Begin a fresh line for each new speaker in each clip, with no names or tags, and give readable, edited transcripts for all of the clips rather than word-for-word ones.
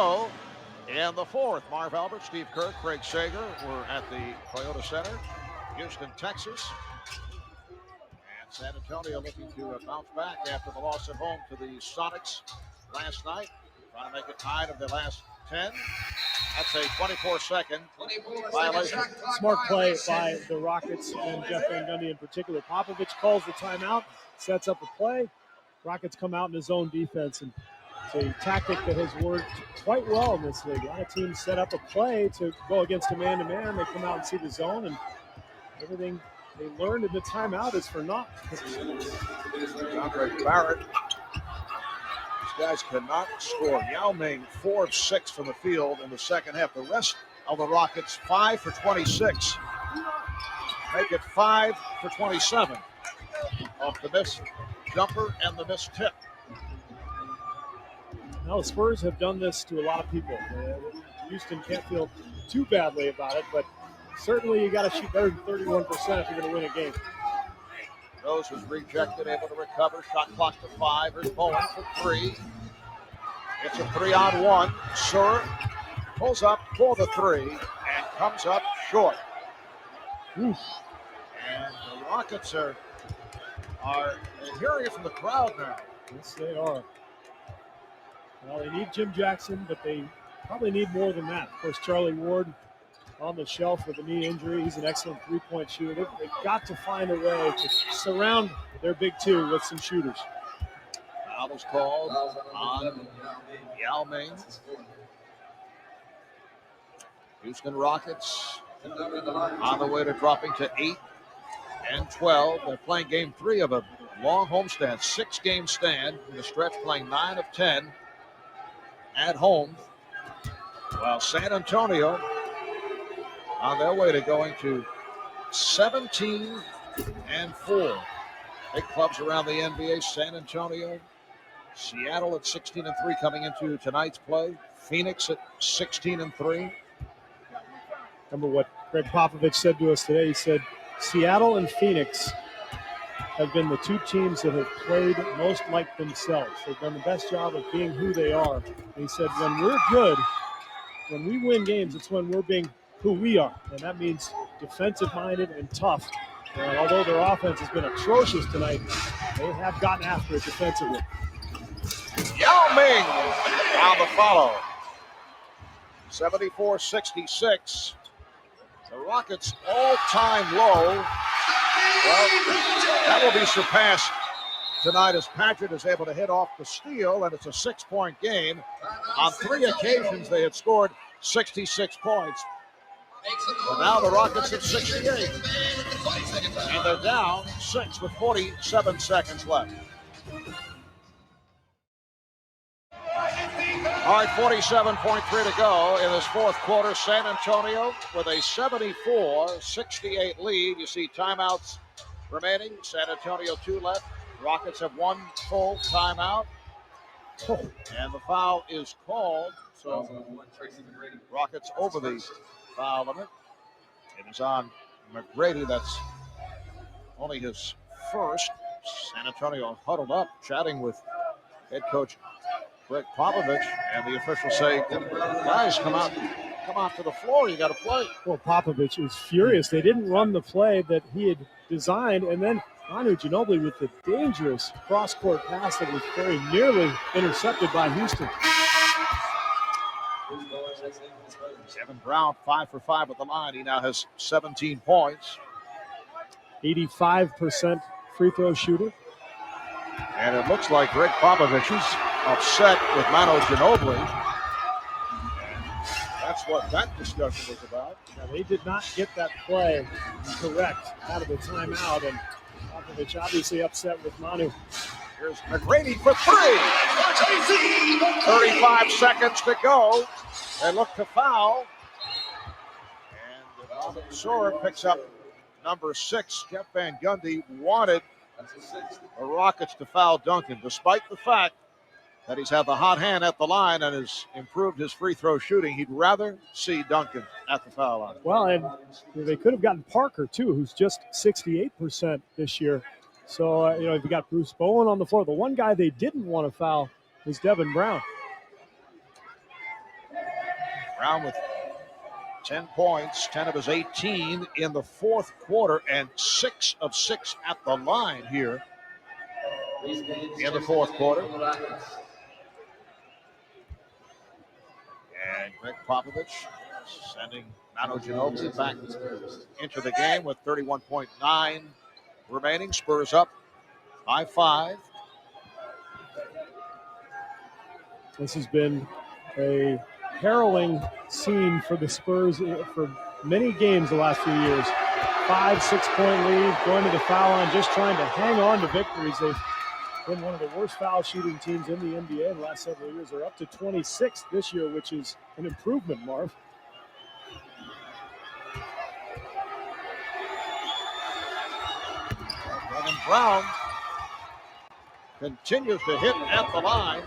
In the fourth, Marv Albert, Steve Kerr, Craig Sager were at the Toyota Center, Houston, Texas. And San Antonio looking to bounce back after the loss at home to the Sonics last night. Trying to make it 9 of the last 10. That's a 24-second violation.
Smart play by the Rockets and Jeff Van Gundy in particular. Popovich calls the timeout, sets up a play. Rockets come out in his own defense, and it's a tactic that has worked quite well in this league. A lot of teams set up a play to go against a man-to-man. They come out and see the zone, and everything they learned in the timeout is for naught.
Andre Barrett. These guys cannot score. Yao Ming, 4 of 6 from the field in the second half. The rest of the Rockets, 5 for 26. Make it 5 for 27 off the missed jumper and the missed tip.
Now, the Spurs have done this to a lot of people. Houston can't feel too badly about it, but certainly you got to shoot better than 31% if you're going to win a game.
Rose was rejected, able to recover. Shot clock to 5. Here's Bowen for 3. It's a 3-on-1. Sur pulls up for the 3 and comes up short.
Oof.
And the Rockets are hearing it from the crowd now.
Yes, they are. Well, they need Jim Jackson, but they probably need more than that. Of course, Charlie Ward on the shelf with a knee injury. He's an excellent three-point shooter. They've got to find a way to surround their big two with some shooters.
Foul is called on Yao Ming. Houston Rockets on the way to dropping to 8 and 12. They're playing game 3 of a long homestand, 6-game stand in the stretch, playing 9 of 10 at home. While San Antonio on their way to going to 17 and 4. Big clubs around the NBA, San Antonio, Seattle at 16 and 3 coming into tonight's play. Phoenix at 16 and 3.
Remember what Greg Popovich said to us today? He said, Seattle and Phoenix have been the two teams that have played most like themselves. They've done the best job of being who they are. And he said, when we're good, when we win games, it's when we're being who we are. And that means defensive-minded and tough. And although their offense has been atrocious tonight, they have gotten after it defensively.
Yao Ming on the follow. 74-66. The Rockets' all-time low. Well, that will be surpassed tonight as Patrick is able to hit off the steal, and it's a 6-point game. On 3 occasions, they had scored 66 points. But now the Rockets at 68. And they're down 6 with 47 seconds left. All right, 47.3 to go in this fourth quarter. San Antonio with a 74-68 lead. You see timeouts remaining. San Antonio 2 left. Rockets have 1 full timeout. And the foul is called. So Rockets over the foul limit. It is on Mcgrady. That's only his first. San Antonio huddled up, chatting with head coach Greg Popovich, and the officials say, guys, come out to the floor. You got to play.
Well, Popovich was furious. They didn't run the play that he had designed, and then Manu Ginobili with the dangerous cross-court pass that was very nearly intercepted by Houston.
Kevin Brown, 5 for 5 at the line. He now has 17 points.
85% free throw shooter.
And it looks like Greg Popovich is upset with Manu Ginobili. That's what that discussion was about.
Now, they did not get that play correct out of the timeout, and Popovich obviously upset with Manu.
Here's Mcgrady for 3. 35 seconds to go. They look to foul. And Sora picks up number 6. Jeff Van Gundy wanted the Rockets to foul Duncan, despite the fact that he's had the hot hand at the line and has improved his free throw shooting. He'd rather see Duncan at the foul line.
Well, and they could have gotten Parker, too, who's just 68% this year. So, if you got Bruce Bowen on the floor, the one guy they didn't want to foul was Devin Brown.
Brown with 10 points, 10 of his 18 in the fourth quarter, and 6 of 6 at the line here in the fourth quarter. And Greg Popovich sending Manu Ginobili back into the game with 31.9 remaining. Spurs up by 5.
This has been a harrowing scene for the Spurs for many games the last few years. 5-6 point lead, going to the foul line, just trying to hang on to victories. They've been one of the worst foul shooting teams in the NBA in the last several years. They're up to 26th this year, which is an improvement, Marv.
Devin Brown continues to hit at the line,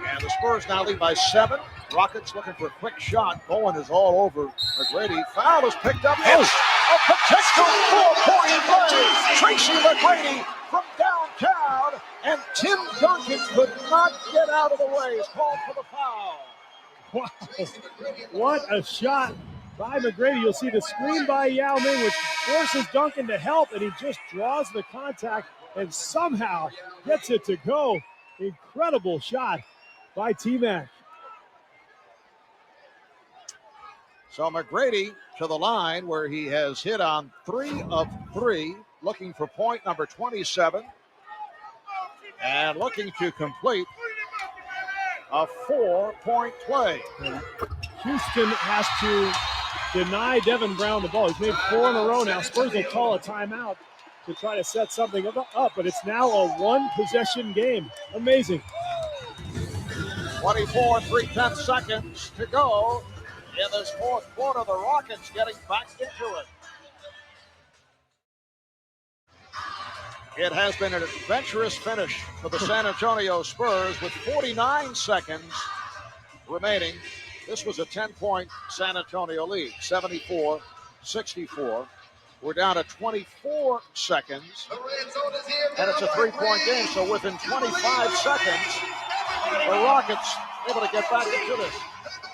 and the Spurs now lead by 7. Rockets looking for a quick shot. Bowen is all over Mcgrady. Foul is picked up. It's a potential 4-point play. Tracy Mcgrady from downtown, and Tim Duncan could not get out of the way. He's called for the foul.
Wow, what a shot by Mcgrady. You'll see the screen by Yao Ming, which forces Duncan to help, and he just draws the contact and somehow gets it to go. Incredible shot by T-Mac.
So Mcgrady to the line where he has hit on 3 of 3, looking for point number 27, and looking to complete a 4-point play.
And Houston has to deny Devin Brown the ball. He's made 4 in a row now. Spurs will call a timeout to try to set something up, but it's now a one-possession game. Amazing.
24 3/10 seconds to go in this fourth quarter. The Rockets getting back into it. It has been an adventurous finish for the San Antonio Spurs with 49 seconds remaining. This was a 10-point San Antonio lead, 74-64. We're down to 24 seconds, and it's a 3-point game. So within 25 seconds, the Rockets able to get back into this.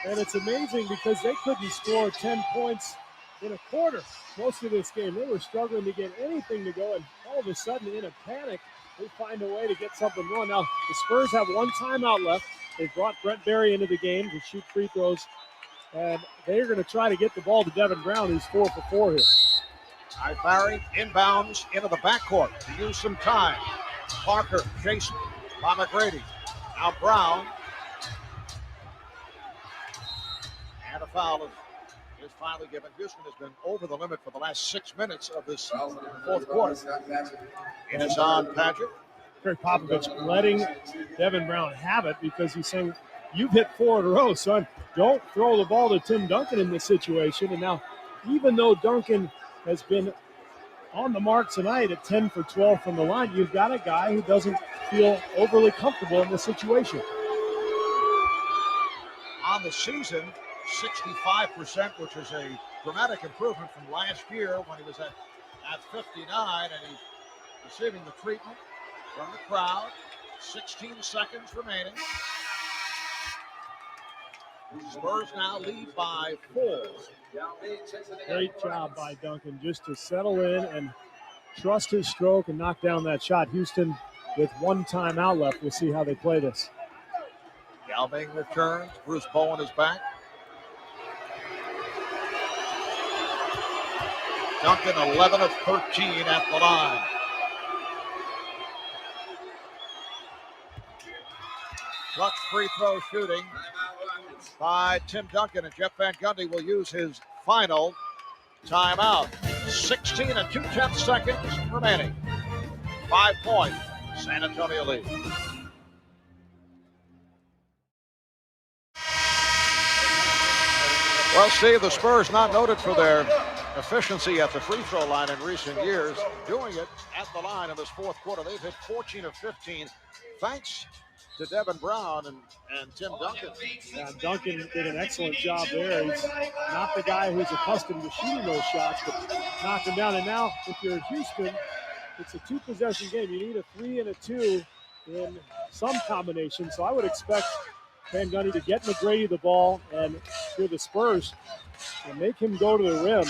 And it's amazing because they couldn't score 10 points in a quarter most of this game. They were struggling to get anything to go, and all of a sudden, in a panic, they find a way to get something going. Now, the Spurs have one timeout left. They brought Brent Berry into the game to shoot free throws, and they're going to try to get the ball to Devin Brown, who's 4 for 4 here.
All right, Barry inbounds into the backcourt to use some time. Parker chased by Mcgrady. Now Brown. And a foul is finally given. Houston has been over the limit for the last 6 minutes of this fourth quarter. It is on Patrick.
Greg Popovich letting Devin Brown have it because he's saying, you've hit 4 in a row, son. Don't throw the ball to Tim Duncan in this situation. And now, even though Duncan has been on the mark tonight at 10 for 12 from the line, you've got a guy who doesn't feel overly comfortable in this situation.
On the season, 65%, which is a dramatic improvement from last year when he was at 59, and he's receiving the treatment from the crowd. 16 seconds remaining. Spurs now lead by 4.
Great job by Duncan just to settle in and trust his stroke and knock down that shot. Houston with one timeout left. We'll see how they play this.
Yao Ming returns. Bruce Bowen is back. Duncan 11 of 13 at the line. Clutch free throw shooting by Tim Duncan, and Jeff Van Gundy will use his final timeout. 16 and 2/10 seconds remaining. 5-point San Antonio lead. Well, Steve, the Spurs not noted for their efficiency at the free throw line in recent years. Doing it at the line in this fourth quarter. They've hit 14 of 15 thanks to Devin Brown and Tim Duncan.
Yeah, Duncan did an excellent job there. He's not the guy who's accustomed to shooting those shots, but knocked them down. And now, if you're Houston, it's a 2-possession game. You need a 3 and a 2 in some combination. So I would expect Van Gundy to get Mcgrady the ball, and here the Spurs and make him go to the rim,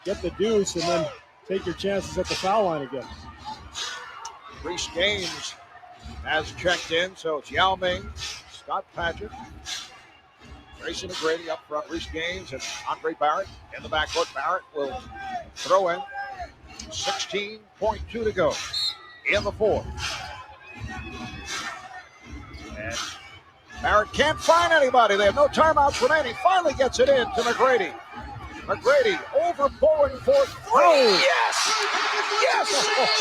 get the deuce, and then take your chances at the foul line again.
Reese Gaines has checked in, so it's Yao Ming, Scott Padgett, Tracy Mcgrady up front, Reese Gaines, and Andre Barrett in the backcourt. Barrett will throw in. 16.2 to go in the fourth. And Barrett can't find anybody. They have no timeouts remaining. Finally gets it in to Mcgrady. Mcgrady over Bowen for three. Oh. Yes! Yes!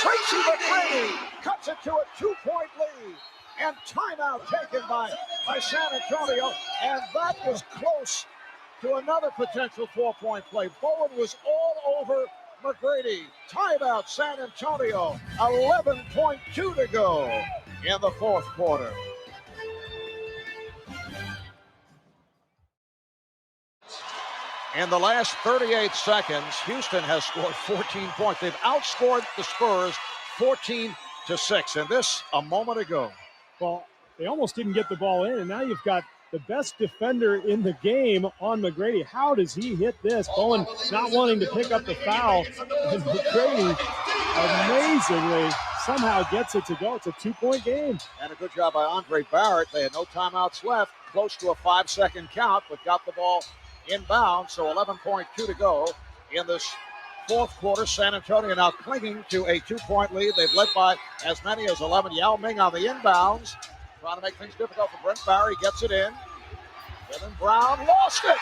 Tracy Mcgrady cuts it to a 2-point lead. And timeout taken by San Antonio. And that was close to another potential 4-point play. Bowen was all over Mcgrady. Timeout San Antonio. 11.2 to go in the fourth quarter. In the last 38 seconds, Houston has scored 14 points. They've outscored the Spurs 14-6, and this a moment ago.
Well, they almost didn't get the ball in, and now you've got the best defender in the game on Mcgrady. How does he hit this? Bowen not wanting to pick up the foul, and Mcgrady amazingly somehow gets it to go. It's a 2-point game.
And a good job by Andre Barrett. They had no timeouts left, close to a 5-second count, but got the ball inbound, so 11.2 to go in this fourth quarter. San Antonio now clinging to a 2-point lead. They've led by as many as 11. Yao Ming on the inbounds, trying to make things difficult for Brent Barry. Gets it in. Kevin Brown lost it.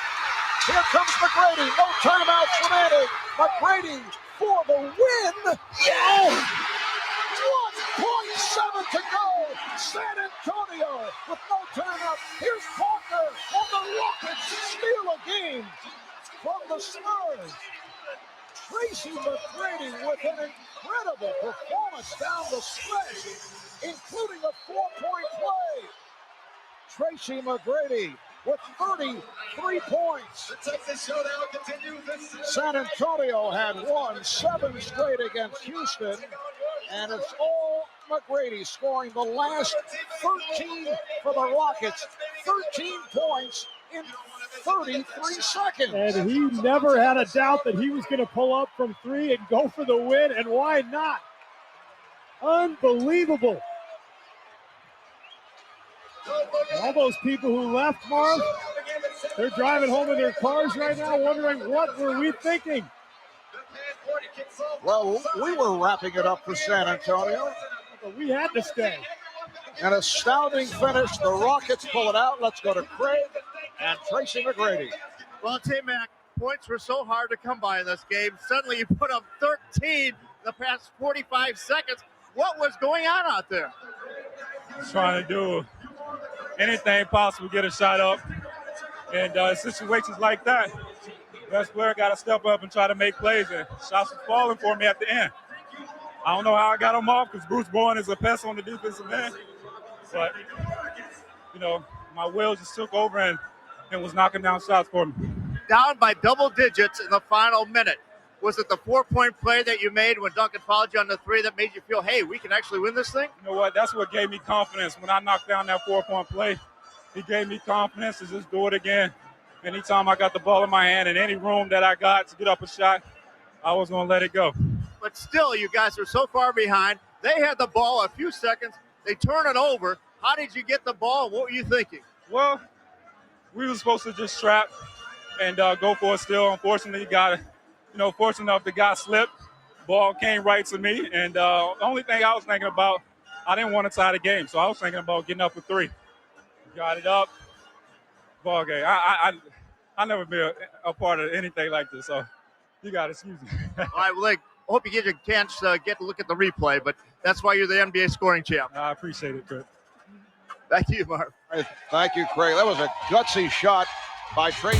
Here comes Mcgrady. No timeouts remaining. Mcgrady for the win. Yeah! 1.7 to go. San Antonio with no timeout. Here's Parker, and the Rockets steal a game from the Spurs. Tracy Mcgrady with an incredible performance down the stretch, including a 4-point play. Tracy Mcgrady with 33 points. San Antonio had won 7 straight against Houston, and it's all Mcgrady scoring the last 13 for the Rockets. 13 points in 33 seconds.
And he never had a doubt that he was going to pull up from 3 and go for the win, and why not? Unbelievable. All those people who left, Marv, they're driving home in their cars right now wondering, what were we thinking?
Well, we were wrapping it up for San Antonio.
But we had to stay.
An astounding finish. The Rockets pull it out. Let's go to Craig and Tracy Mcgrady.
Well, T-Mac, points were so hard to come by in this game. Suddenly you put up 13 in the past 45 seconds. What was going on out there?
Trying to do anything possible, get a shot up. And situations like that, best player got to step up and try to make plays. And shots were falling for me at the end. I don't know how I got them off because Bruce Bowen is a pest on the defensive end. But, my will just took over and was knocking down shots for me.
Down by double digits in the final minute. Was it the 4-point play that you made when Duncan fouled you on the 3 that made you feel, hey, we can actually win this thing?
You know what? That's what gave me confidence. When I knocked down that 4-point play, he gave me confidence to just do it again. Anytime I got the ball in my hand in any room that I got to get up a shot, I was going to let it go.
But still, you guys are so far behind. They had the ball a few seconds. They turn it over. How did you get the ball? What were you thinking?
Well, we were supposed to just trap and go for a steal. Unfortunately, fortunate enough, the guy slipped. Ball came right to me. And the only thing I was thinking about, I didn't want to tie the game. So I was thinking about getting up a 3. Got it up. Ball game. I never been a part of anything like this. So you got to excuse me.
All right, well, I hope you get a chance to get to look at the replay, but that's why you're the NBA scoring champ.
I appreciate it, Chris.
Thank you, Mark.
Thank you, Craig. That was a gutsy shot by Tracy.